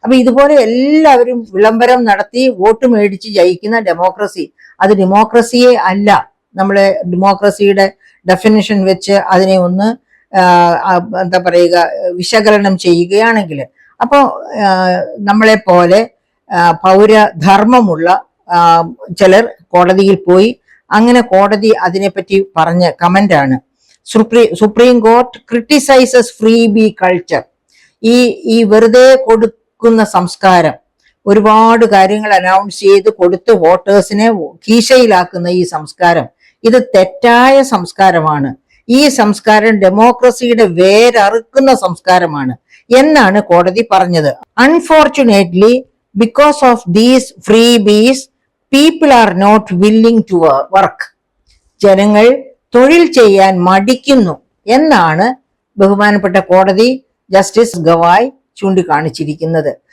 അപ്പൊ ഇതുപോലെ എല്ലാവരും വിളംബരം നടത്തി വോട്ട് മേടിച്ച് ജയിക്കുന്ന ഡെമോക്രസി, അത് ഡെമോക്രസിയെ അല്ല. നമ്മളെ ഡെമോക്രസിയുടെ ഡെഫിനിഷൻ വെച്ച് അതിനെ ഒന്ന് എന്താ പറയുക, വിശകലനം ചെയ്യുകയാണെങ്കിൽ, അപ്പോൾ നമ്മളെ പോലെ പൗരധർമ്മമുള്ള ചിലർ കോടതിയിൽ പോയി. അങ്ങനെ കോടതി അതിനെപ്പറ്റി പറഞ്ഞ കമന്റാണ്, Supreme Court criticises freebie culture. ഈ വെറുതെ കൊടുക്കുന്ന സംസ്കാരം, ഒരുപാട് കാര്യങ്ങൾ അനൗൺസ് ചെയ്ത് കൊടുത്ത് വോട്ടേഴ്സിനെ കീശയിലാക്കുന്ന ഈ സംസ്കാരം, ഇത് തെറ്റായ സംസ്കാരമാണ്. ഈ സംസ്കാരം ഡെമോക്രസിയുടെ വേരറുക്കുന്ന സംസ്കാരമാണ് എന്നാണ് കോടതി പറഞ്ഞത്. Unfortunately, because of these freebies, people are not willing to work. ജനങ്ങൾ തൊഴിൽ ചെയ്യാൻ മടിക്കുന്നു എന്നാണ് ബഹുമാനപ്പെട്ട കോടതി ജസ്റ്റിസ് ഗവായ് ചൂണ്ടിക്കാണിച്ചിരിക്കുന്നത്.